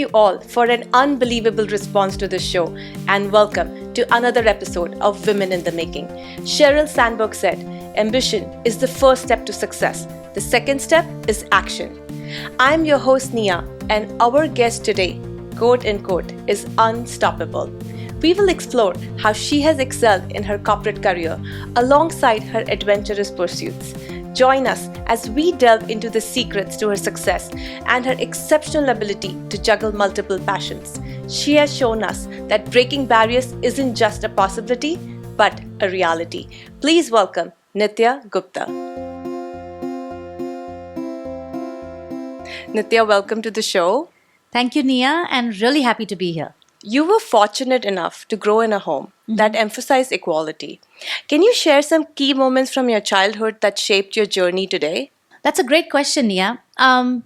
you all for an unbelievable response to this show, and welcome to another episode of Women in the Making. Sheryl Sandberg said, "Ambition is the first step to success. The second step is action." I'm your host Nia, and our guest today, quote unquote, is unstoppable. We will explore how she has excelled in her corporate career alongside her adventurous pursuits. Join us as we delve into the secrets to her success and her exceptional ability to juggle multiple passions. She has shown us that breaking barriers isn't just a possibility, but a reality. Please welcome Nitya Gupta. Nitya, welcome to the show. Thank you, Nia, and really happy to be here. You were fortunate enough to grow in a home that emphasized equality. Can you share some key moments from your childhood that shaped your journey today? That's a great question, Nia. I'm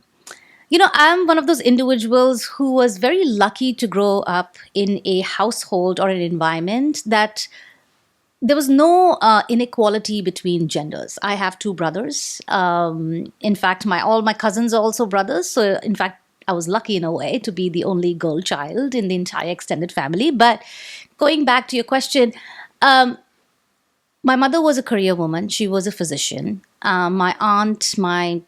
one of those individuals who was very lucky to grow up in a household or an environment that there was no inequality between genders. I have two brothers. In fact, all my cousins are also brothers. So, in fact, I was lucky in a way to be the only girl child in the entire extended family. But going back to your question, my mother was a career woman. She was a physician. My aunt, my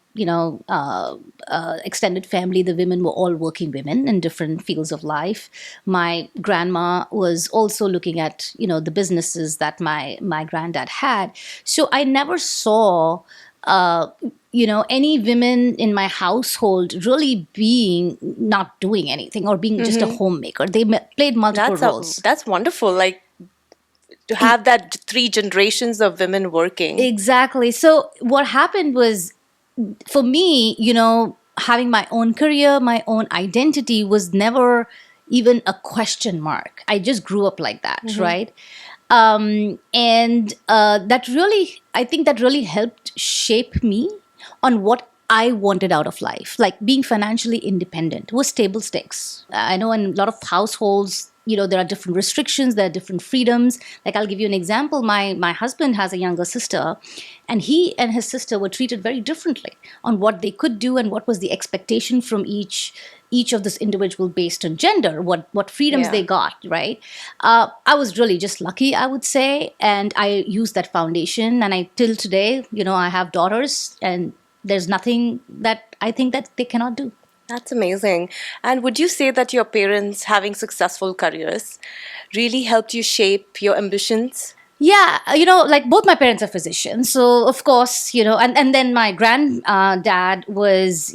extended family, the women were all working women in different fields of life. My grandma was also looking at the businesses that my granddad had. So I never saw any women in my household really being not doing anything or being just a homemaker. They played multiple roles. That's wonderful. Like to have that three generations of women working. Exactly. So what happened was, for me, having my own career, my own identity was never even a question mark. I just grew up like that, right? I think that really helped shape me on what I wanted out of life. Like being financially independent was table stakes. I know in a lot of households, there are different restrictions, there are different freedoms. Like I'll give you an example. My husband has a younger sister, and he and his sister were treated very differently on what they could do and what was the expectation from each of this individual based on gender, what freedoms they got, right? I was really just lucky, I would say, and I used that foundation. And till today, I have daughters, and there's nothing that I think that they cannot do. That's amazing. And would you say that your parents having successful careers really helped you shape your ambitions? Yeah, like both my parents are physicians. So, of course, and then my granddad was,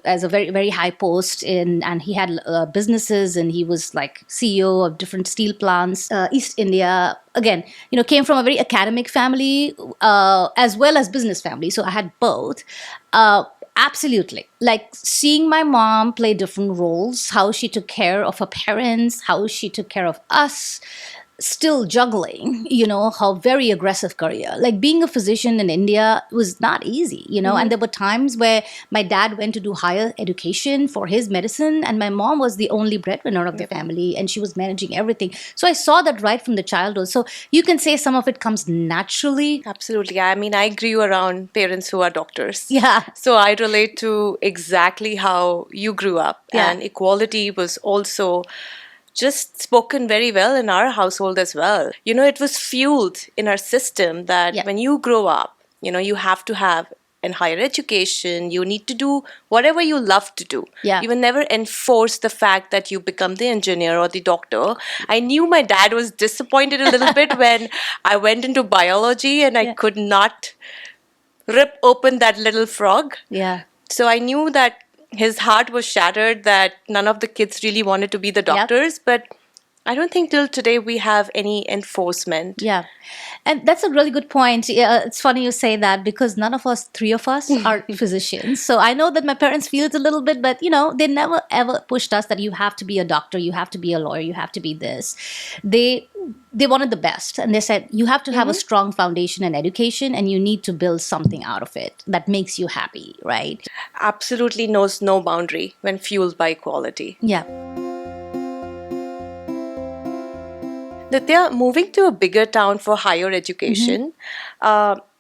as a very, very high post and he had businesses, and he was like CEO of different steel plants, East India. Again, came from a very academic family as well as business family. So I had both. Absolutely. Like seeing my mom play different roles, how she took care of her parents, how she took care of us, still juggling, her very aggressive career. Like being a physician in India was not easy, and there were times where my dad went to do higher education for his medicine, and my mom was the only breadwinner of the family, and she was managing everything. So I saw that right from the childhood. So you can say some of it comes naturally. Absolutely. I mean, I grew around parents who are doctors. Yeah. So I relate to exactly how you grew up. Yeah. And equality was also just spoken very well in our household as well. It was fueled in our system that when you grow up, you have to have an higher education, you need to do whatever you love to do. Yeah. You will never enforce the fact that you become the engineer or the doctor. I knew my dad was disappointed a little bit when I went into biology and I could not rip open that little frog. Yeah. So I knew that his heart was shattered, that none of the kids really wanted to be the doctors. But I don't think till today we have any enforcement. Yeah. And that's a really good point. Yeah, it's funny you say that because three of us are physicians. So I know that my parents feel it a little bit, but they never ever pushed us that you have to be a doctor, you have to be a lawyer, you have to be this. They wanted the best. And they said, you have to have a strong foundation in education, and you need to build something out of it that makes you happy, right? Absolutely knows no boundary when fueled by equality. Yeah. Nitya, moving to a bigger town for higher education,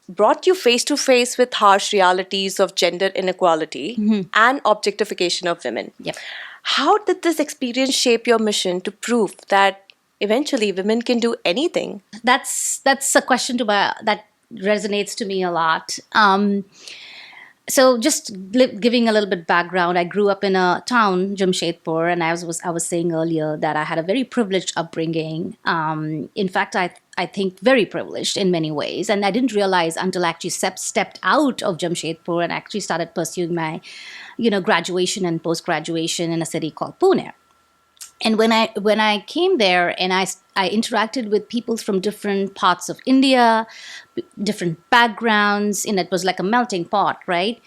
brought you face to face with harsh realities of gender inequality and objectification of women. Yep. How did this experience shape your mission to prove that eventually women can do anything? That's a question that resonates to me a lot. So just giving a little bit background, I grew up in a town, Jamshedpur, and I was saying earlier that I had a very privileged upbringing. In fact, I think very privileged in many ways, and I didn't realize until I actually stepped out of Jamshedpur and actually started pursuing my, graduation and post graduation in a city called Pune. And when I came there and I interacted with people from different parts of India, different backgrounds, and it was like a melting pot, right?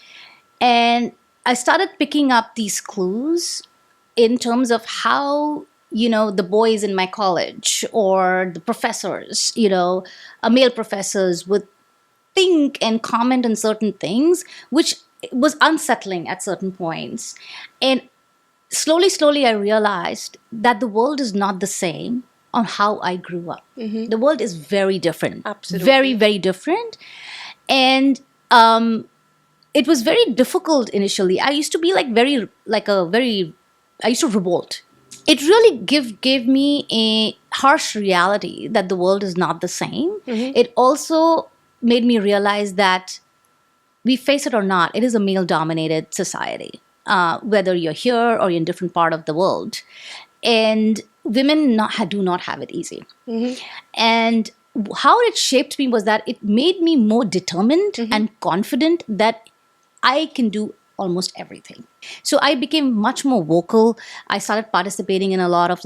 And I started picking up these clues in terms of how, the boys in my college or the professors, male professors would think and comment on certain things, which was unsettling at certain points. And slowly, I realized that the world is not the same on how I grew up. The world is very different. Absolutely. Very, very different. And it was very difficult initially. I used to be I used to revolt. It really gave me a harsh reality that the world is not the same. It also made me realize that we face it or not, it is a male-dominated society. Whether you're here or you're in a different part of the world. And women do not have it easy. And how it shaped me was that it made me more determined and confident that I can do almost everything. So I became much more vocal. I started participating in a lot of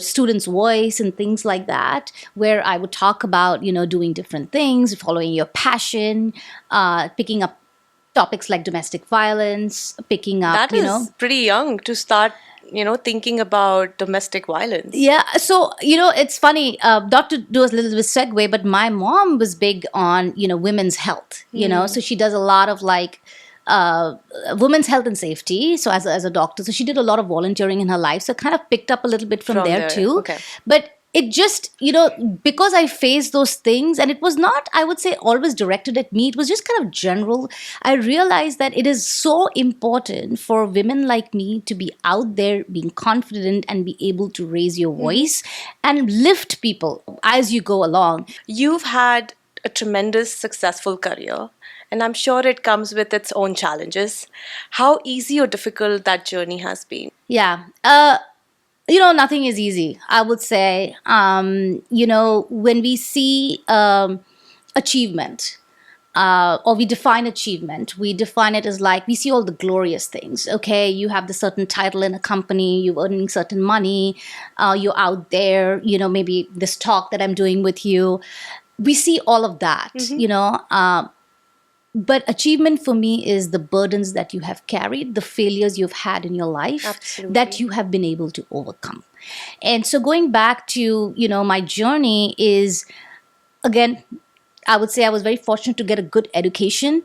students' voice and things like that, where I would talk about, doing different things, following your passion, picking up topics like domestic violence, picking up, That is pretty young to start, thinking about domestic violence. Yeah. So, it's funny, not to do a little bit segue, but my mom was big on, women's health, so she does a lot of women's health and safety. So as a doctor, so she did a lot of volunteering in her life. So I kind of picked up a little bit from there too. Okay. But it just, because I faced those things, and it was not, I would say, always directed at me, it was just kind of general. I realized that it is so important for women like me to be out there being confident and be able to raise your voice and lift people as you go along. You've had a tremendous successful career, and I'm sure it comes with its own challenges. How easy or difficult that journey has been? Yeah. Nothing is easy, I would say. When we see achievement, or we define achievement, we define it as we see all the glorious things. Okay, you have the certain title in a company, you're earning certain money, you're out there, maybe this talk that I'm doing with you. We see all of that, but achievement for me is the burdens that you have carried, the failures you've had in your life. Absolutely. That you have been able to overcome. And so going back to, my journey is, again, I would say I was very fortunate to get a good education,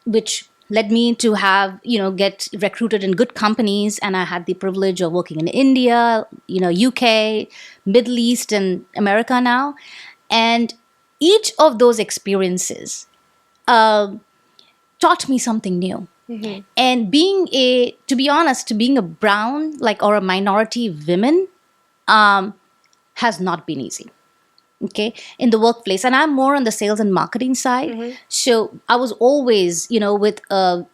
which led me to have, get recruited in good companies. And I had the privilege of working in India, UK, Middle East, and America now. And each of those experiences taught me something new. And to be honest, being a brown, or a minority woman, has not been easy. Okay, in the workplace, and I'm more on the sales and marketing side. So I was always, with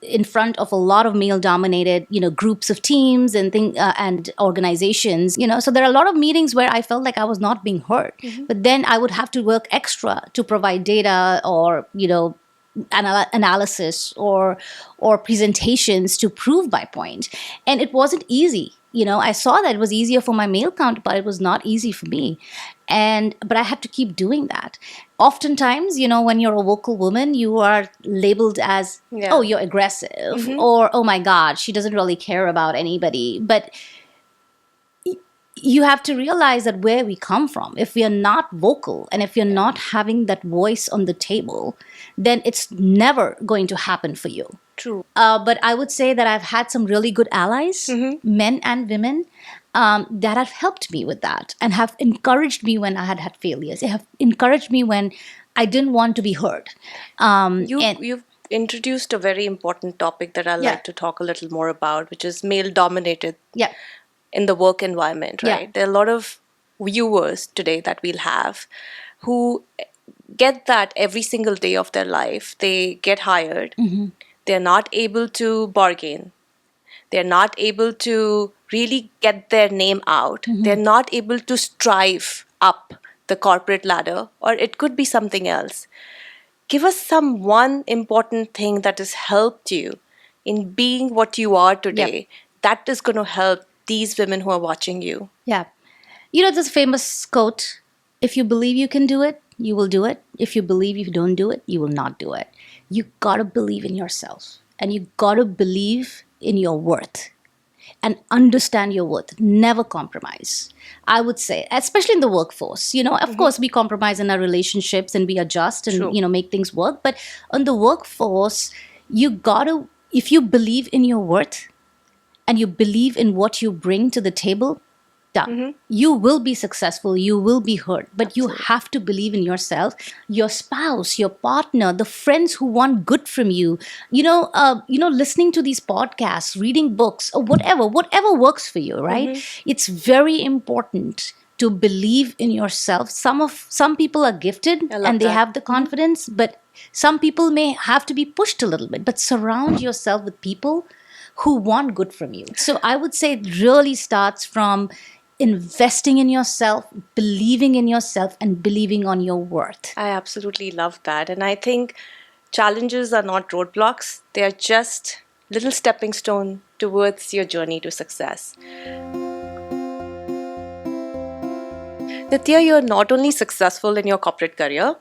in front of a lot of male-dominated, groups of teams and and organizations. So there are a lot of meetings where I felt like I was not being heard. But then I would have to work extra to provide data or analysis or presentations to prove my point, and it wasn't easy. I saw that it was easier for my male counterpart. It was not easy for me, but I had to keep doing that. Oftentimes, when you're a vocal woman, you are labeled as, oh, you're aggressive, or oh my God, she doesn't really care about anybody. But you have to realize that where we come from, if we are not vocal and if you're not having that voice on the table, then it's never going to happen for you. True. But I would say that I've had some really good allies, men and women, that have helped me with that and have encouraged me when I had failures. They have encouraged me when I didn't want to be heard. You've introduced a very important topic that I'd Yeah. like to talk a little more about, which is male dominated Yeah. in the work environment, Yeah. right? There are a lot of viewers today that we'll have who get that every single day of their life. They get hired, they're not able to bargain, they're not able to really get their name out, they're not able to strive up the corporate ladder, or it could be something else. Give us some one important thing that has helped you in being what you are today that is going to help these women who are watching you. Yeah. You know, this famous quote, if you believe you can do it, you will do it. If you believe you don't do it, you will not do it. You got to believe in yourself, and you got to believe in your worth and understand your worth. Never compromise. I would say, especially in the workforce, you know, of course we compromise in our relationships and we adjust and, True. you know, make things work. But on the workforce, you got to, if you believe in your worth and you believe in what you bring to the table, done. You will be successful, you will be heard, but you have to believe in yourself, your spouse, your partner, the friends who want good from you. Listening to these podcasts, reading books, or whatever works for you, right? It's very important to believe in yourself. Some people are gifted I love and they that. have the confidence, but some people may have to be pushed a little bit. But surround yourself with people who want good from you. So I would say it really starts from investing in yourself, believing in yourself, and believing on your worth. I absolutely love that. And I think challenges are not roadblocks, they are just little stepping stone towards your journey to success. Nitya, you're not only successful in your corporate career,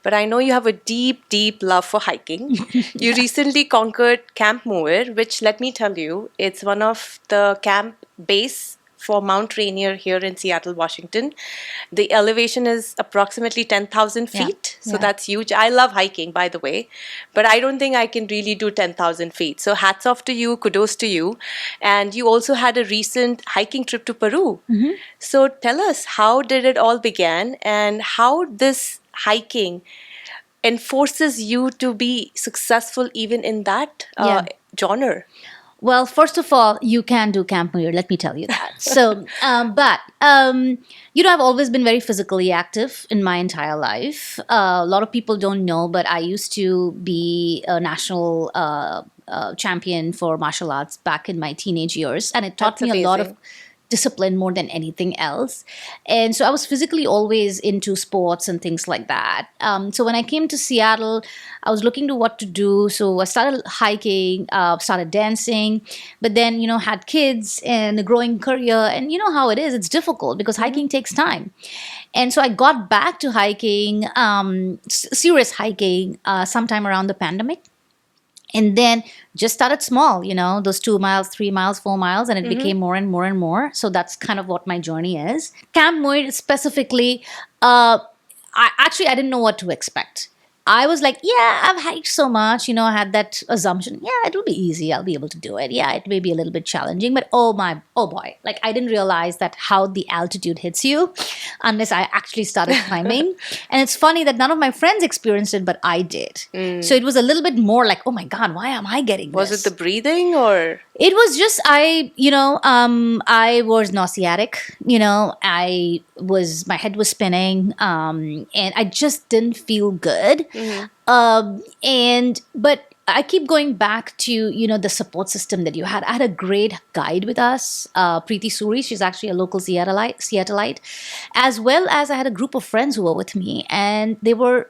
but I know you have a deep, deep love for hiking. You recently conquered Camp Muir, which, let me tell you, it's one of the camp base for Mount Rainier here in Seattle, Washington. The elevation is approximately 10,000 feet. So that's huge. I love hiking, by the way, but I don't think I can really do 10,000 feet. So hats off to you, kudos to you. And you also had a recent hiking trip to Peru. So tell us, how did it all begin and how this hiking enforces you to be successful even in that genre? Well, first of all, you can do Camp Muir, let me tell you that. So, I've always been very physically active in my entire life. A lot of people don't know, but I used to be a national champion for martial arts back in my teenage years. And it taught That's me a lot of amazing. discipline more than anything else. And so I was physically always into sports and things like that. So when I came to Seattle, I was looking to what to do. So I started hiking, started dancing, but then, had kids and a growing career. And you know how it is, it's difficult because hiking takes time. And so I got back to hiking, serious hiking, sometime around the pandemic. And then just started small, those 2 miles, 3 miles, 4 miles, and it became more and more and more. So that's kind of what my journey is. Camp Muir specifically, I didn't know what to expect. I was like, yeah, I've hiked so much, I had that assumption. Yeah, it'll be easy. I'll be able to do it. Yeah, it may be a little bit challenging, but oh boy. Like I didn't realize that how the altitude hits you unless I actually started climbing. And it's funny that none of my friends experienced it, but I did. So it was a little bit more like, oh my God, why am I getting Was this? it the breathing or? It was just I was nauseatic. My head was spinning, and I just didn't feel good. But I keep going back to the support system that you had. I had a great guide with us, Preeti Suri. She's actually a local Seattleite, as well as I had a group of friends who were with me, and they were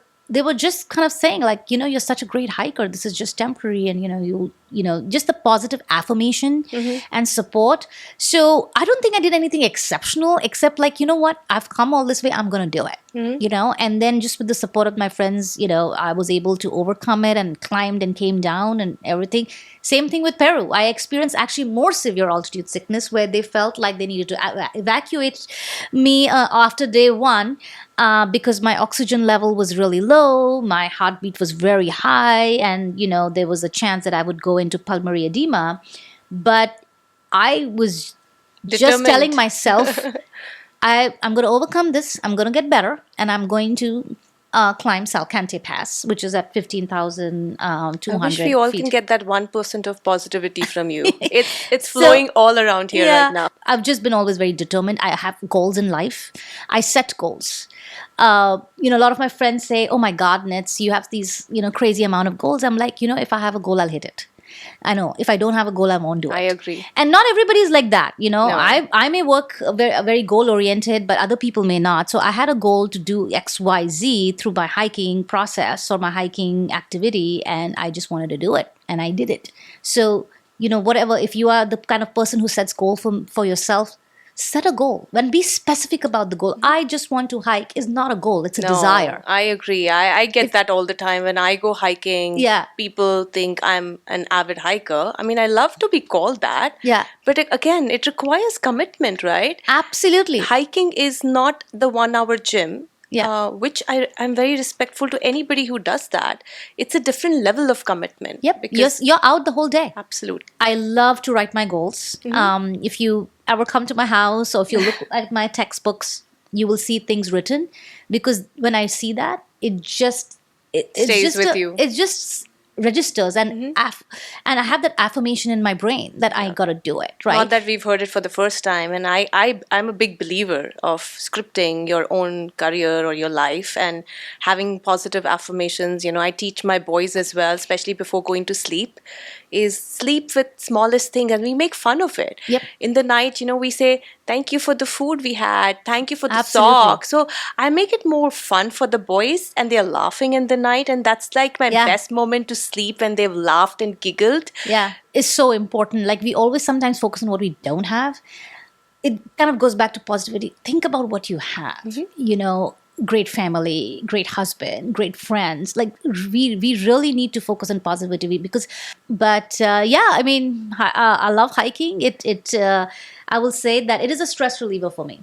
just kind of saying like, you're such a great hiker. This is just temporary, and just the positive affirmation and support. So I don't think I did anything exceptional except like, you know what, I've come all this way, I'm going to do it. And then just with the support of my friends, I was able to overcome it and climbed and came down and everything. Same thing with Peru. I experienced actually more severe altitude sickness where they felt like they needed to evacuate me after day one. Because my oxygen level was really low, my heartbeat was very high, and there was a chance that I would go into pulmonary edema. But I was just Determined. telling myself, I'm going to overcome this, I'm going to get better, and I'm going to climb Salcante Pass, which is at 15,200 I wish we all feet. can get that 1% of positivity from you. It's So, flowing all around here yeah, right now. I've just been always very determined. I have goals in life. I set goals. A lot of my friends say, "Oh my God, Nits, you have these, crazy amount of goals." I'm like, if I have a goal, I'll hit it. I know. If I don't have a goal, I won't do it. I agree. And not everybody is like that. No. I may work very goal oriented, but other people may not. So I had a goal to do X, Y, Z through my hiking process or my hiking activity, and I just wanted to do it, and I did it. So whatever. If you are the kind of person who sets goal for yourself, set a goal and be specific about the goal. I just want to hike is not a goal, it's a desire. I agree. I get that all the time. When I go hiking, Yeah. people think I'm an avid hiker. I mean, I love to be called that. Yeah. But again, it requires commitment, right? Absolutely. Hiking is not the 1 hour gym. Yeah. Which I'm very respectful to anybody who does that. It's a different level of commitment. Yep. Because You're out the whole day. absolutely. I love to write my goals. If you ever come to my house or if you look at my textbooks, you will see things written, because when I see that, it just it's Stays just with you. It just registers, and and I have that affirmation in my brain that I gotta do it, right? Not that we've heard it for the first time. And I'm a big believer of scripting your own career or your life and having positive affirmations. I teach my boys as well, especially before going to sleep, is sleep with smallest thing, and we make fun of it. Yep. In the night, we say, thank you for the food we had. Thank you for the Absolutely. sock. So I make it more fun for the boys, and they're laughing in the night. And that's like my Yeah. best moment to sleep, when they've laughed and giggled. Yeah, is so important. Like, we always sometimes focus on what we don't have. It kind of goes back to positivity. Think about what you have. Great family, great husband, great friends. Like, we really need to focus on positivity, but I mean, I love hiking. I will say that it is a stress reliever for me.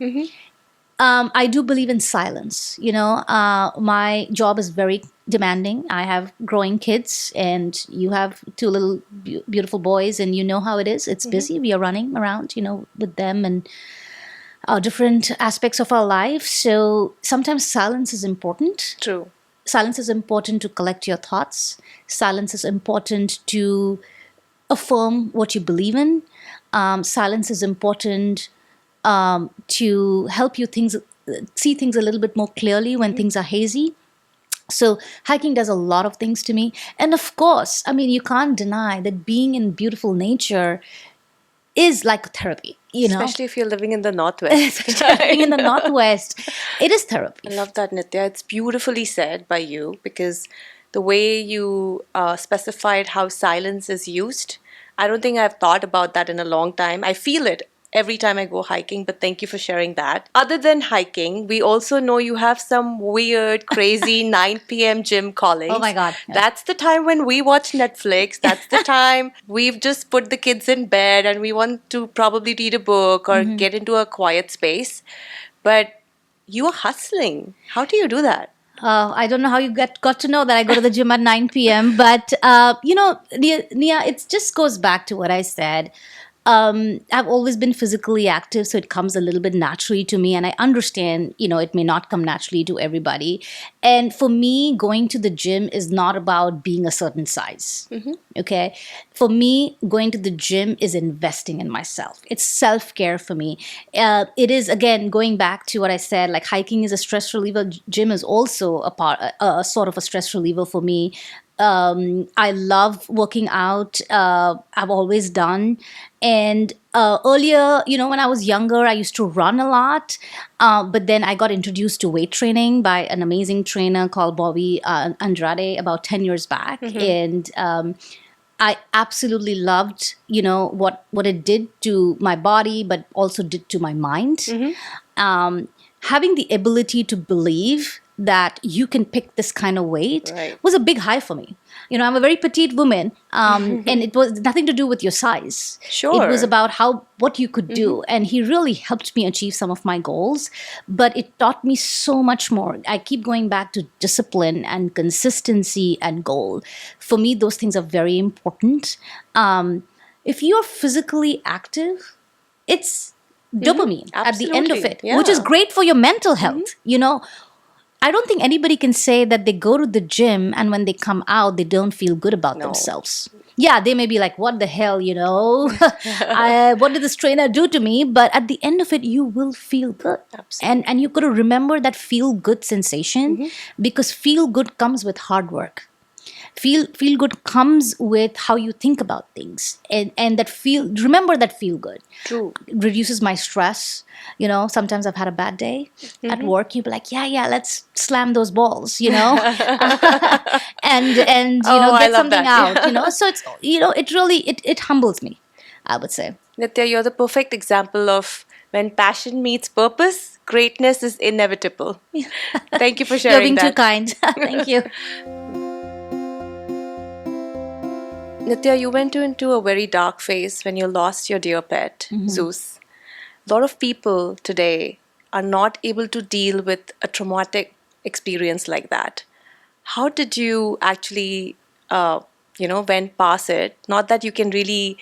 I do believe in silence. My job is very demanding. I have growing kids, and you have two little beautiful boys, and you know how it is. It's busy. We are running around, with them and different aspects of our life. So sometimes silence is important. True. Silence is important to collect your thoughts. Silence is important to affirm what you believe in. Silence is important to help you see things a little bit more clearly when things are hazy. So hiking does a lot of things to me. And of course, I mean, you can't deny that being in beautiful nature is like therapy, Especially if you're living in the Northwest. Being in the Northwest, it is therapy. I love that, Nitya. It's beautifully said by you, because the way you specified how silence is used, I don't think I've thought about that in a long time. I feel it every time I go hiking, but thank you for sharing that. Other than hiking, we also know you have some weird, crazy 9 p.m. gym callings. Oh my God. Yeah. That's the time when we watch Netflix. That's the time we've just put the kids in bed and we want to probably read a book or get into a quiet space. But you are hustling. How do you do that? I don't know how you got to know that I go to the gym at 9 p.m. But, Nia, it just goes back to what I said. I've always been physically active, so it comes a little bit naturally to me. And I understand, it may not come naturally to everybody. And for me, going to the gym is not about being a certain size. Okay. For me, going to the gym is investing in myself. It's self-care for me. It is, again, going back to what I said, like hiking is a stress reliever. Gym is also a sort of a stress reliever for me. I love working out. I've always done. And earlier, when I was younger, I used to run a lot. But then I got introduced to weight training by an amazing trainer called Bobby Andrade about 10 years back. And I absolutely loved, what it did to my body, but also did to my mind. Having the ability to believe that you can pick this kind of weight was a big high for me. I'm a very petite woman, and it was nothing to do with your size. Sure. It was about what you could do. And he really helped me achieve some of my goals, but it taught me so much more. I keep going back to discipline and consistency and goal. For me, those things are very important. If you're physically active, it's dopamine at the end of Absolutely. it, which is great for your mental health. I don't think anybody can say that they go to the gym and when they come out, they don't feel good about No. themselves. Yeah, they may be like, what the hell, what did this trainer do to me? But at the end of it, you will feel good. Absolutely. And you've got to remember that feel good sensation because feel good comes with hard work. Feel good comes with how you think about things, and remember that feel good. True. Reduces my stress. Sometimes I've had a bad day at work. You'd be like, yeah, let's slam those balls, and I get love something that. out. So it's it really it humbles me, I would say. Nitya, you're the perfect example of when passion meets purpose, greatness is inevitable. Thank you for sharing You're being that. too kind. Thank you. Nitya, you went into a very dark phase when you lost your dear pet, Zeus. A lot of people today are not able to deal with a traumatic experience like that. How did you actually, went past it? Not that you can really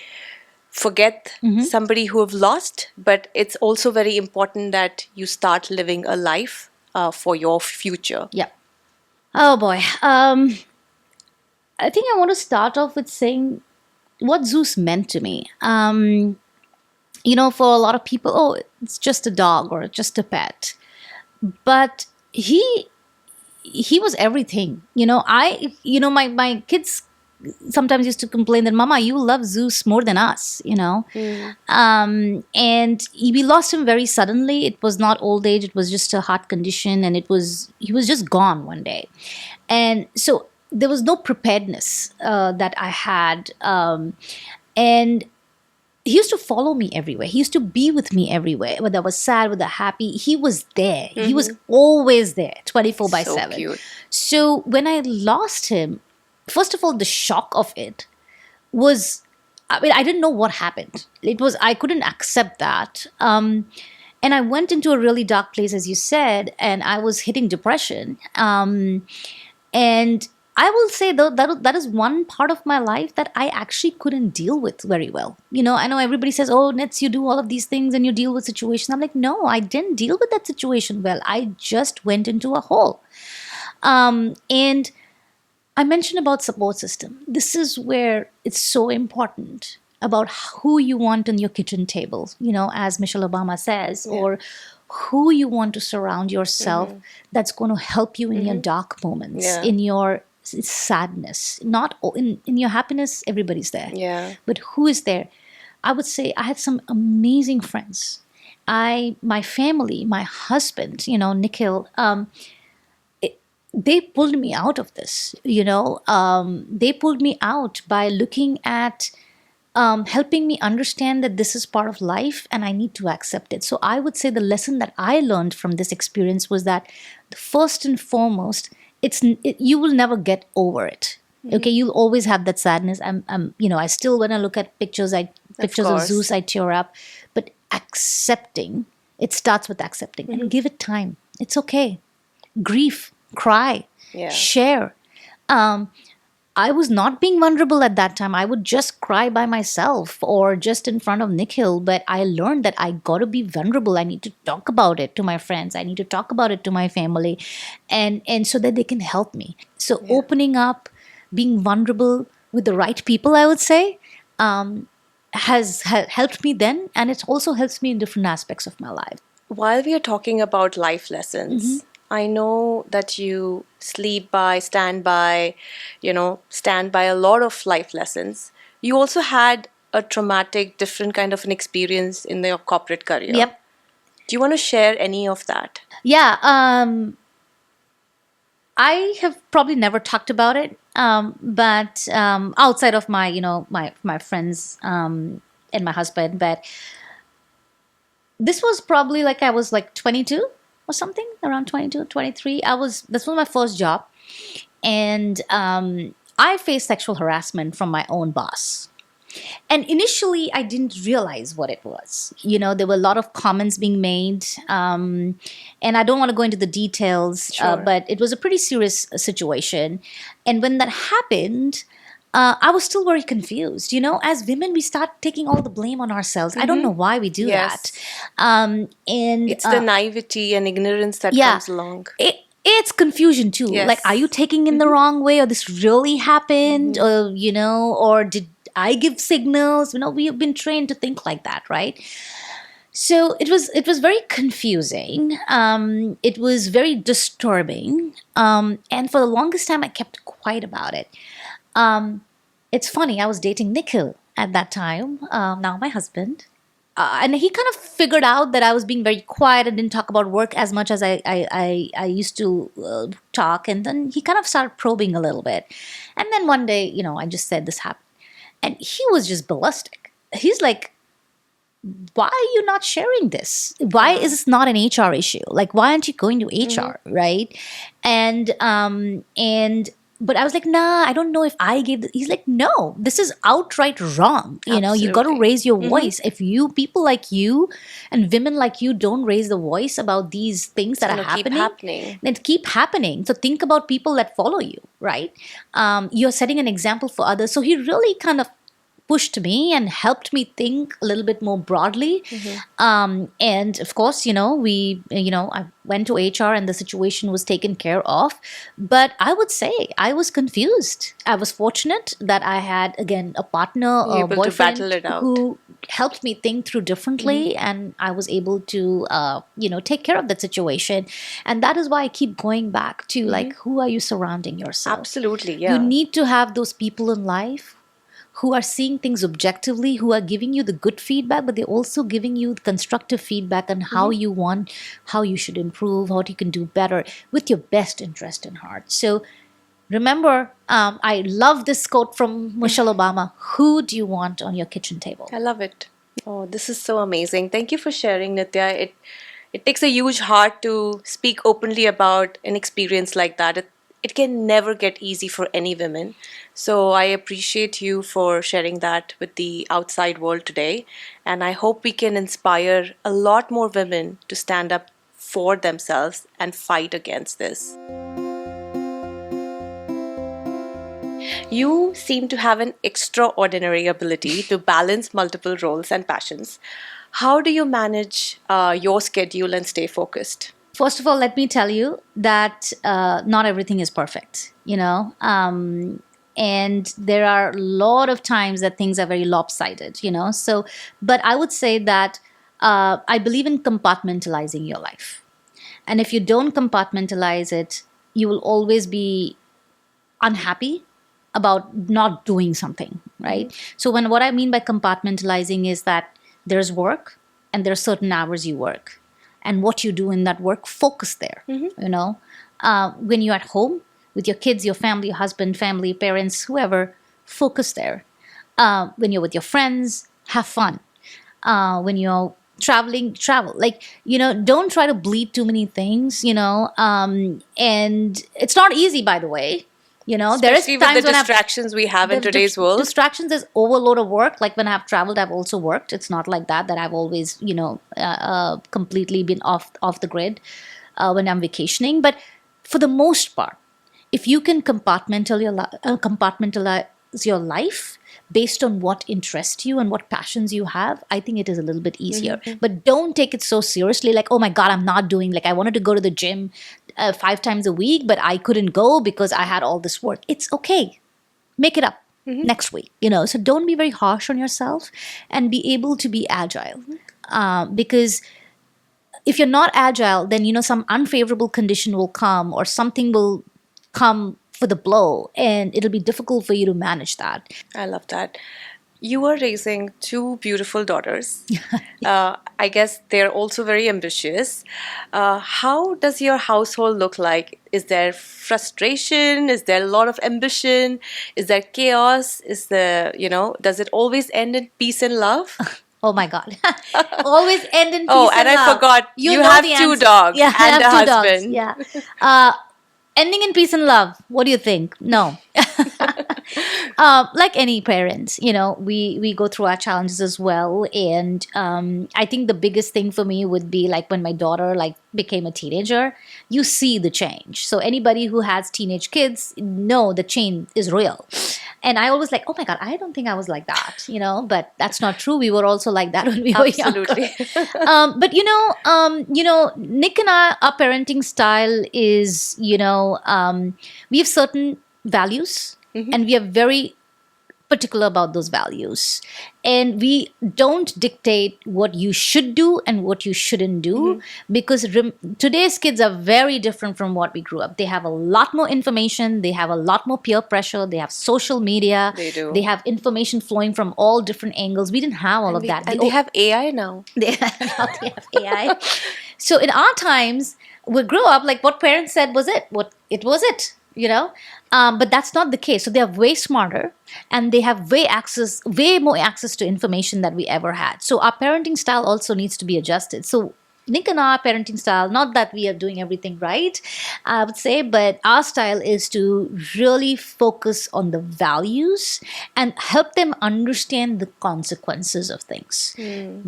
forget somebody who have lost, but it's also very important that you start living a life for your future. Yeah. Oh boy. I think I want to start off with saying what Zeus meant to me. For a lot of people, oh, it's just a dog or just a pet. But he was everything. My kids sometimes used to complain that, Mama, you love Zeus more than us, and we lost him very suddenly. It was not old age, it was just a heart condition, and he was just gone one day. And so there was no preparedness that I had. And he used to follow me everywhere. He used to be with me everywhere. Whether I was sad, whether happy, he was there. He was always there, 24 by 7. Cute. So when I lost him, first of all, the shock of it was, I didn't know what happened. I couldn't accept that. And I went into a really dark place, as you said, and I was hitting depression. And I will say, though, that is one part of my life that I actually couldn't deal with very well. I know everybody says, oh, Nits, you do all of these things and you deal with situations. I'm like, no, I didn't deal with that situation well. I just went into a hole. And I mentioned about support system. This is where it's so important about who you want on your kitchen table, as Michelle Obama says, or who you want to surround yourself that's going to help you in your dark moments, in your sadness. Not in your happiness, everybody's there. Yeah. But who is there? I would say I had some amazing friends. My family, my husband, Nikhil, they pulled me out of this. They pulled me out by looking at helping me understand that this is part of life and I need to accept it. So I would say the lesson that I learned from this experience was that first and foremost, you will never get over it. Okay, you'll always have that sadness. I still, when I look at pictures of Zeus, I tear up. But accepting, it starts with accepting and give it time. It's okay. Grief, cry, share. I was not being vulnerable at that time. I would just cry by myself or just in front of Nikhil. But I learned that I got to be vulnerable. I need to talk about it to my friends. I need to talk about it to my family, and so that they can help me. So opening up, being vulnerable with the right people, I would say, has helped me then, and it also helps me in different aspects of my life. While we are talking about life lessons, I know that you stand by a lot of life lessons. You also had a traumatic, different kind of an experience in your corporate career. Yep. Do you want to share any of that? Yeah. I have probably never talked about it, but outside of my friends and my husband. But this was probably I was 22 or something, around 22, 23. This was my first job, and I faced sexual harassment from my own boss. And initially, I didn't realize what it was. There were a lot of comments being made, and I don't want to go into the details, but it was a pretty serious situation. And when that happened, I was still very confused. As women, we start taking all the blame on ourselves. I don't know why we do that. And it's the naivety and ignorance that comes along. it's confusion too. Yes. Like, are you taking in the wrong way, or this really happened, or or did I give signals? We have been trained to think like that, right? So it was very confusing. It was very disturbing, and for the longest time, I kept quiet about it. It's funny. I was dating Nikhil at that time. Now my husband. And he kind of figured out that I was being very quiet and didn't talk about work as much as I used to talk. And then he kind of started probing a little bit. And then one day, I just said this happened. And he was just ballistic. He's like, why are you not sharing this? Why is this not an HR issue? Like, why aren't you going to HR, right? And but I was like, nah, I don't know if I gave he's like, no, this is outright wrong. You got to Absolutely. raise your voice. If people like you and women like you don't raise the voice about these things that are gonna keep happening, happening. then keep happening. So think about people that follow you, right? You're setting an example for others. So he really kind of pushed me and helped me think a little bit more broadly. And of course, I went to HR and the situation was taken care of. But I would say I was confused. I was fortunate that I had, again, a partner or Able to boyfriend battle it out. who helped me think through differently, and I was able to, take care of that situation. And that is why I keep going back to, like, who are you surrounding yourself? Absolutely, yeah. You need to have those people in life who are seeing things objectively, who are giving you the good feedback, but they're also giving you constructive feedback on how how you should improve, what you can do better with your best interest in heart. So remember, I love this quote from Michelle Obama: who do you want on your kitchen table? I love it. Oh, this is so amazing. Thank you for sharing, Nitya. It takes a huge heart to speak openly about an experience like that. It can never get easy for any women. So I appreciate you for sharing that with the outside world today. And I hope we can inspire a lot more women to stand up for themselves and fight against this. You seem to have an extraordinary ability to balance multiple roles and passions. How do you manage your schedule and stay focused? First of all, let me tell you that not everything is perfect, and there are a lot of times that things are very lopsided, So, but I would say that I believe in compartmentalizing your life. And if you don't compartmentalize it, you will always be unhappy about not doing something, right? So what I mean by compartmentalizing is that there's work and there are certain hours you work. And what you do in that work, focus there. When you're at home with your kids, your family, your husband, family, parents, whoever, focus there. When you're with your friends, have fun. When you're traveling, travel. Like, don't try to bleed too many things, and it's not easy, by the way. There is Especially times with the when distractions we have in today's world. Distractions is overload of work. Like when I've traveled, I've also worked. It's not like that I've always, completely been off the grid when I'm vacationing. But for the most part, if you can compartmentalize your life based on what interests you and what passions you have, I think it is a little bit easier. But don't take it so seriously, like, oh my God, I'm not doing, like, I wanted to go to the gym 5 times a week, but I couldn't go because I had all this work. It's okay. Make it up next week, So don't be very harsh on yourself and be able to be agile. Because if you're not agile, then, some unfavorable condition will come or something will come for the blow, and it'll be difficult for you to manage that. I love that. You are raising 2 beautiful daughters. I guess they're also very ambitious. How does your household look like? Is there frustration? Is there a lot of ambition? Is there chaos? Does it always end in peace and love? Oh my God. Always end in peace Oh, and and love. I forgot, you know have the 2 answer. dogs Yeah, I and a have 2 husband. dogs. Yeah. Ending in peace and love. What do you think? No. Like any parent, we go through our challenges as well. And I think the biggest thing for me would be like when my daughter became a teenager, you see the change. So anybody who has teenage kids know the change is real. And I always like, oh my God, I don't think I was like that, but that's not true. We were also like that when we were younger. Absolutely. But Nick and I, our parenting style is, we have certain values, and we are very particular about those values, and we don't dictate what you should do and what you shouldn't do, because today's kids are very different from what we grew up. They have a lot more information, they have a lot more peer pressure, they have social media, They do. they have information flowing from all different angles. We didn't have all of that. And they have AI now. They have AI. So in our times, we grew up like what parents said was it. What it was it. But that's not the case. So they are way smarter, and they have way more access to information that we ever had. So our parenting style also needs to be adjusted. So Nick and our parenting style, not that we are doing everything right, I would say, but our style is to really focus on the values and help them understand the consequences of things.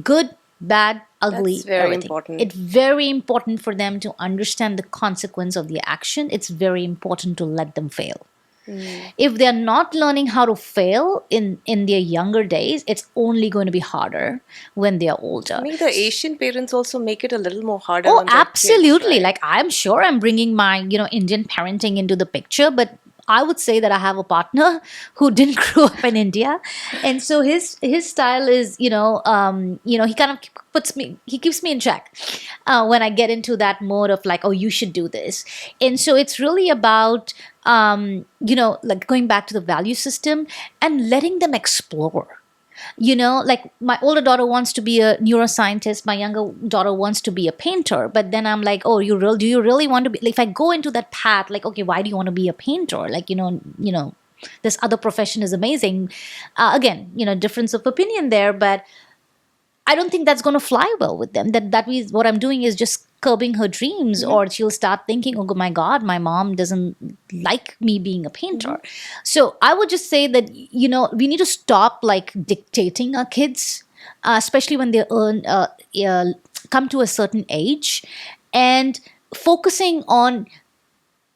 Good, bad, ugly, That's very everything. important. It's very important for them to understand the consequence of the action. It's very important to let them fail. If they're not learning how to fail in their younger days, it's only going to be harder when they're older. I mean, the Asian parents also make it a little more harder. Oh, on their absolutely. Kids, right? Like, I'm sure I'm bringing my, Indian parenting into the picture, but I would say that I have a partner who didn't grow up in India, and so his style is, he kind of he keeps me in check when I get into that mode of like, oh, you should do this, and so it's really about like going back to the value system and letting them explore. Like my older daughter wants to be a neuroscientist, my younger daughter wants to be a painter, but then I'm like, oh, do you really want to be, like, if I go into that path, like, okay, why do you want to be a painter? Like, this other profession is amazing. Again, difference of opinion there, but I don't think that's going to fly well with them. That means what I'm doing is just curbing her dreams, or she'll start thinking, oh my God, my mom doesn't like me being a painter. So I would just say that, we need to stop like dictating our kids, especially when they come to a certain age, and focusing on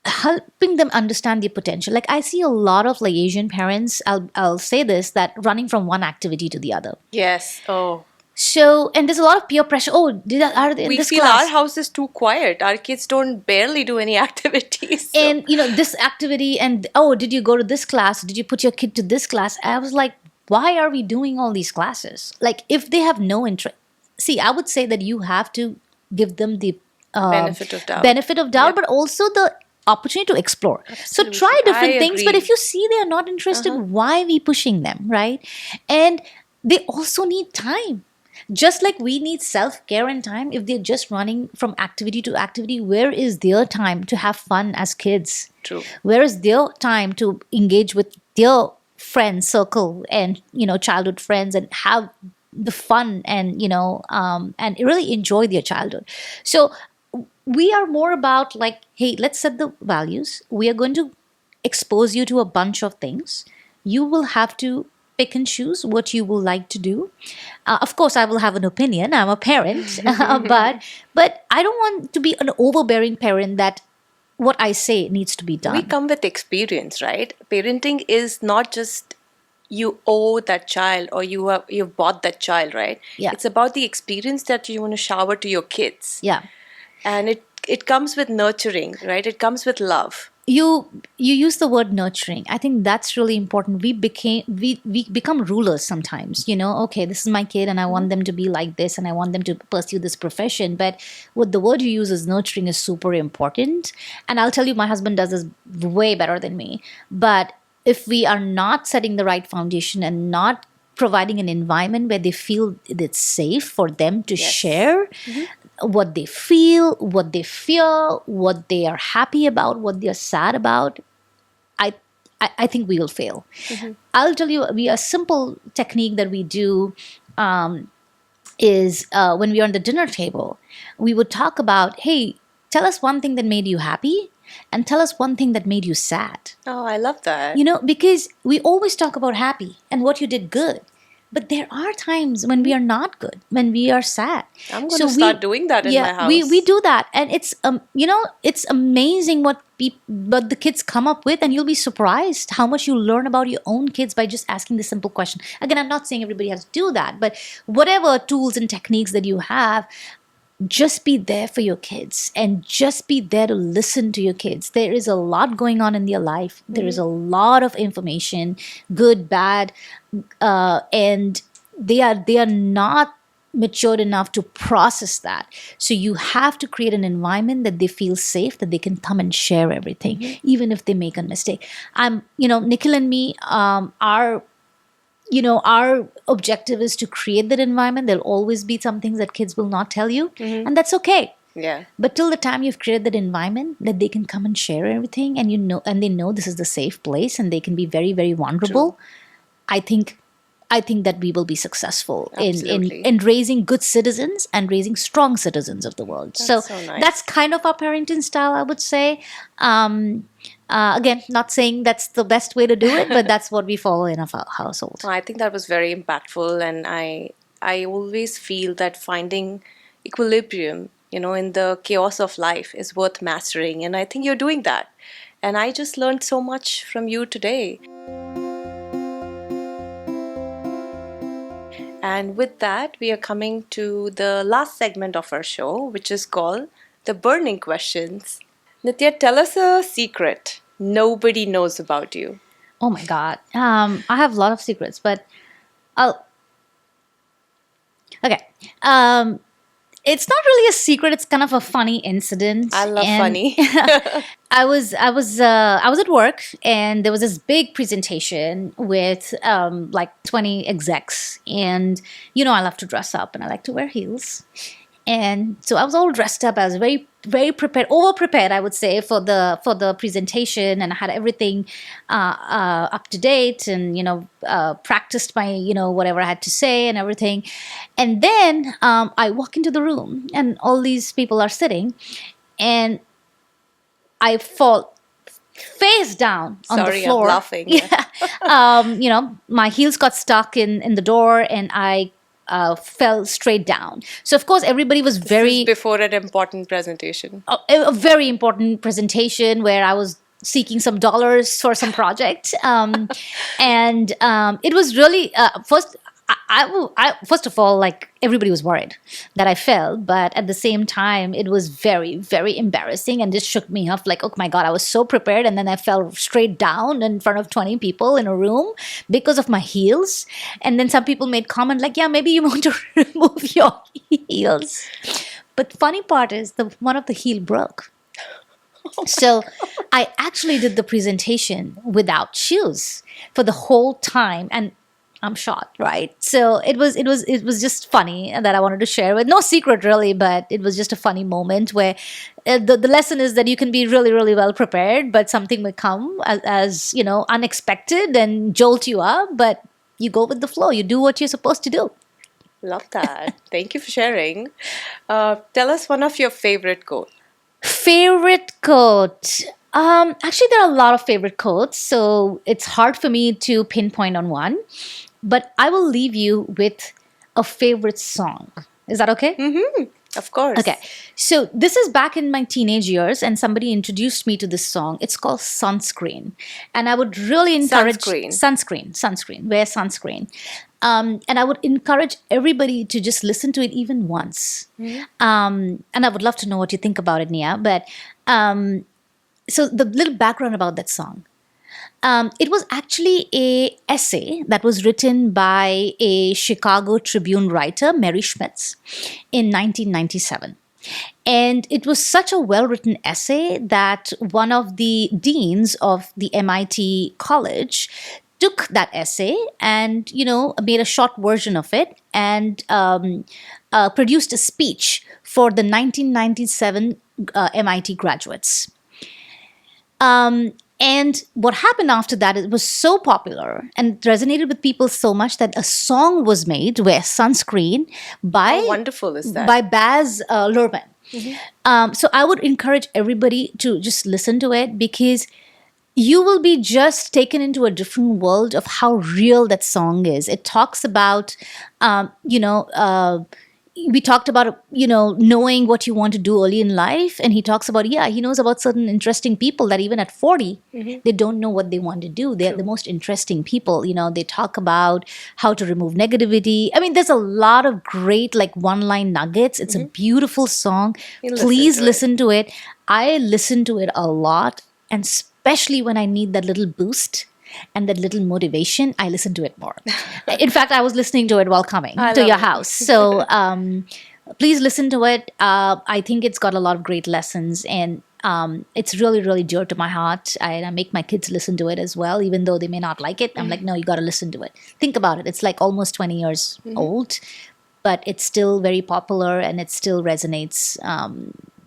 helping them understand their potential. Like I see a lot of like Asian parents, I'll say this, that running from one activity to the other. Yes. Oh. So, and there's a lot of peer pressure. Oh, are they in We this feel class? our house is too quiet. Our kids don't barely do any activities. So. And, this activity, and, oh, did you go to this class? Did you put your kid to this class? I was like, why are we doing all these classes? Like, if they have no interest. See, I would say that you have to give them the benefit of doubt. But also the opportunity to explore. Absolutely. So try different things. Agree. But if you see they are not interested, why are we pushing them, right? And they also need time. Just like we need self-care and time, if they're just running from activity to activity, where is their time to have fun as kids? True. Where is their time to engage with their friend circle and, childhood friends and have the fun and, and really enjoy their childhood? So we are more about like, hey, let's set the values. We are going to expose you to a bunch of things. You will have to pick and choose what you will like to do. Of course, I will have an opinion. I'm a parent, but I don't want to be an overbearing parent that what I say needs to be done. We come with experience, right? Parenting is not just you owe that child or you've bought that child, right? Yeah. It's about the experience that you want to shower to your kids. Yeah. And it comes with nurturing, right? It comes with love. You use the word nurturing. I think that's really important. We become rulers sometimes. Okay, this is my kid, and I want them to be like this, and I want them to pursue this profession. But what the word you use is nurturing is super important. And I'll tell you, my husband does this way better than me. But if we are not setting the right foundation and not providing an environment where they feel it's safe for them to share what they feel, what they fear, what they are happy about, what they are sad about, I think we will fail. I'll tell you, a simple technique that we do is when we are on the dinner table, we would talk about, hey, tell us one thing that made you happy and tell us one thing that made you sad. Oh, I love that. Because we always talk about happy and what you did good. But there are times when we are not good, when we are sad. I'm going to start doing that in my house. We do that, and it's it's amazing what the kids come up with, and you'll be surprised how much you learn about your own kids by just asking this simple question. Again, I'm not saying everybody has to do that, but whatever tools and techniques that you have, just be there for your kids and just be there to listen to your kids. There is a lot going on in their life. There is a lot of information, good, bad, and they are not matured enough to process that. So you have to create an environment that they feel safe, that they can come and share everything, even if they make a mistake. Nikhil and me, our objective is to create that environment. There'll always be some things that kids will not tell you, and that's okay. Yeah. But till the time you've created that environment that they can come and share everything, and they know this is the safe place, and they can be very, very vulnerable. True. I think that we will be successful in raising good citizens and raising strong citizens of the world. That's so nice. That's kind of our parenting style, I would say. Again, not saying that's the best way to do it, but that's what we follow in our household. I think that was very impactful, and I always feel that finding equilibrium, in the chaos of life is worth mastering, and I think you're doing that. And I just learned so much from you today. And with that, we are coming to the last segment of our show, which is called The Burning Questions. Nitya, tell us a secret nobody knows about you. Oh my God. I have a lot of secrets, but okay. It's not really a secret. It's kind of a funny incident. I love funny. I was at work, and there was this big presentation with like 20 execs, and I love to dress up and I like to wear heels. And so I was all dressed up. I was very, very prepared, over prepared, I would say, for the presentation, and I had everything up to date, and practiced my whatever I had to say and everything. And then I walk into the room, and all these people are sitting, and I fall face down on the floor. I'm laughing. Yeah. My heels got stuck in the door, and I fell straight down. So of course everybody was This is before an important presentation. A very important presentation where I was seeking some dollars for some project, and it was really first of all, like, everybody was worried that I fell, but at the same time, it was very, very embarrassing, and just shook me up. Like, oh my God, I was so prepared, and then I fell straight down in front of 20 people in a room because of my heels. And then some people made comment like, yeah, maybe you want to remove your heels. But the funny part is one of the heel broke. So I actually did the presentation without shoes for the whole time, and I'm shocked, right? So it was just funny that I wanted to share with. No secret really, but it was just a funny moment where the lesson is that you can be really, really well prepared, but something may come as unexpected and jolt you up, but you go with the flow. You do what you're supposed to do. Love that. Thank you for sharing. Tell us one of your favorite quotes. Favorite quote. Actually, there are a lot of favorite quotes, so it's hard for me to pinpoint on one. But I will leave you with a favorite song. Is that okay? Mm-hmm. Of course. Okay. So this is back in my teenage years, and somebody introduced me to this song. It's called Sunscreen. And I would really encourage... Sunscreen. Wear sunscreen. And I would encourage everybody to just listen to it even once. Mm-hmm. And I would love to know what you think about it, Nia. But so the little background about that song. It was actually an essay that was written by a Chicago Tribune writer, Mary Schmitz, in 1997. And it was such a well-written essay that one of the deans of the MIT college took that essay and, made a short version of it and produced a speech for the 1997 MIT graduates. And what happened after that, it was so popular and resonated with people so much that a song was made, Wear Sunscreen, by... How wonderful is that? By Baz Luhrmann. Mm-hmm. So I would encourage everybody to just listen to it, because you will be just taken into a different world of how real that song is. It talks about, um, you know, uh, we talked about, knowing what you want to do early in life. And he talks about, yeah, he knows about certain interesting people that even at 40, they don't know what they want to do. They're the most interesting people. They talk about how to remove negativity. I mean, there's a lot of great, like, one line nuggets. It's a beautiful song. Please listen to it. I listen to it a lot. And especially when I need that little boost and that little motivation, I listen to it more. In fact, I was listening to it while coming to your house. So please listen to it. I think it's got a lot of great lessons, and it's really, really dear to my heart. I make my kids listen to it as well, even though they may not like it. I'm like, no, you got to listen to it. Think about it. It's like almost 20 years old, but it's still very popular, and it still resonates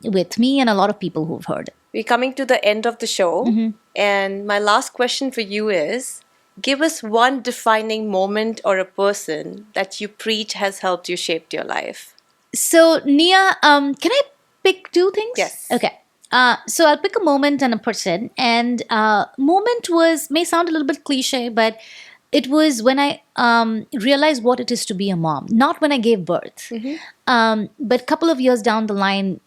with me and a lot of people who've heard it. We're coming to the end of the show, and my last question for you is, give us one defining moment or a person that you preach has helped you shape your life. So, Nia, can I pick two things? Yes. Okay. So I'll pick a moment and a person. And moment may sound a little bit cliche, but it was when I realized what it is to be a mom. Not when I gave birth, but a couple of years down the line,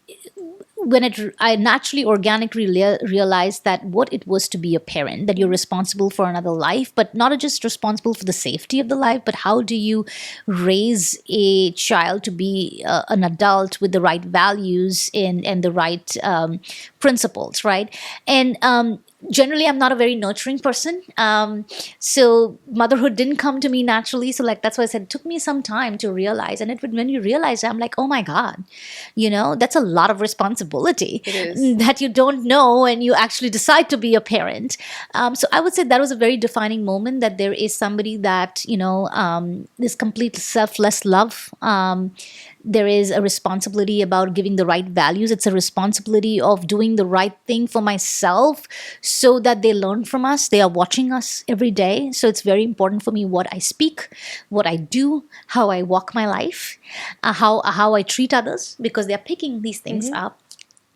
when I naturally, organically realized that what it was to be a parent, that you're responsible for another life, but not just responsible for the safety of the life, but how do you raise a child to be an adult with the right values and the right principles, right? And generally, I'm not a very nurturing person. So motherhood didn't come to me naturally. So that's why I said it took me some time to realize. And when you realize, I'm like, oh my God, that's a lot of responsibility that you don't know, and you actually decide to be a parent. So I would say that was a very defining moment, that there is somebody that, this complete selfless love. There is a responsibility about giving the right values. It's a responsibility of doing the right thing for myself so that they learn from us. They are watching us every day. So it's very important for me what I speak, what I do, how I walk my life, how I treat others, because they're picking these things up.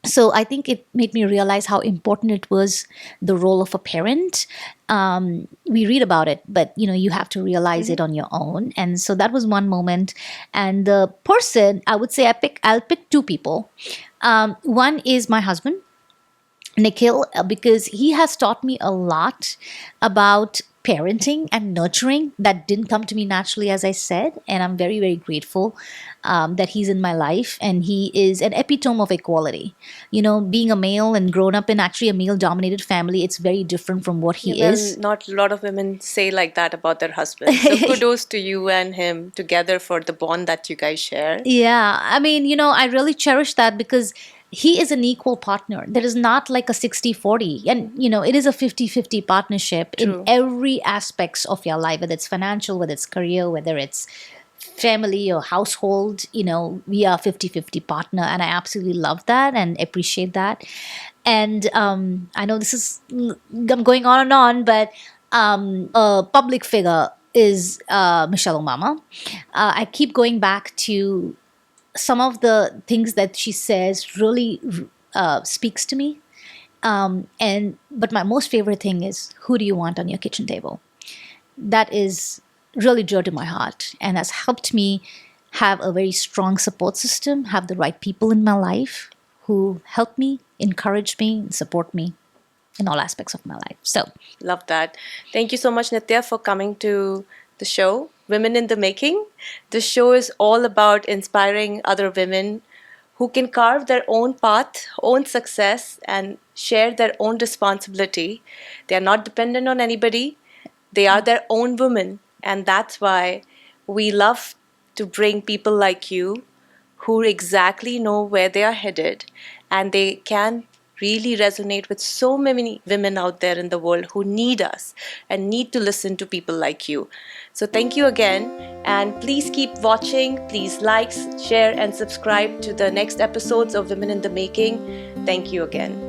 So I think it made me realize how important it was, the role of a parent. We read about it, but you have to realize it on your own. And so that was one moment. And the person, I would say I'll pick two people. One is my husband, Nikhil, because he has taught me a lot about parenting and nurturing that didn't come to me naturally, as I said. And I'm very, very grateful that he's in my life. And he is an epitome of equality. Being a male and grown up in actually a male-dominated family, it's very different from what he is. Not a lot of women say like that about their husbands. So kudos to you and him together for the bond that you guys share. Yeah. I mean, I really cherish that, because he is an equal partner. There is not like a 60-40. And, it is a 50-50 partnership in every aspects of your life, whether it's financial, whether it's career, whether it's family or household. We are 50-50 partner. And I absolutely love that and appreciate that. And I know I'm going on and on, but a public figure is Michelle Obama. I keep going back to some of the things that she says really speaks to me. But my most favorite thing is, who do you want on your kitchen table? That is really dear to my heart, and has helped me have a very strong support system, have the right people in my life who help me, encourage me, and support me in all aspects of my life. So, love that. Thank you so much, Nitya, for coming to the show, Women in the Making. This show is all about inspiring other women who can carve their own path, own success, and share their own responsibility. They are not dependent on anybody. They are their own women. And that's why we love to bring people like you who exactly know where they are headed, and they can really resonate with so many women out there in the world who need us and need to listen to people like you. So thank you again, and please keep watching. Please like, share, and subscribe to the next episodes of Women in the Making. Thank you again.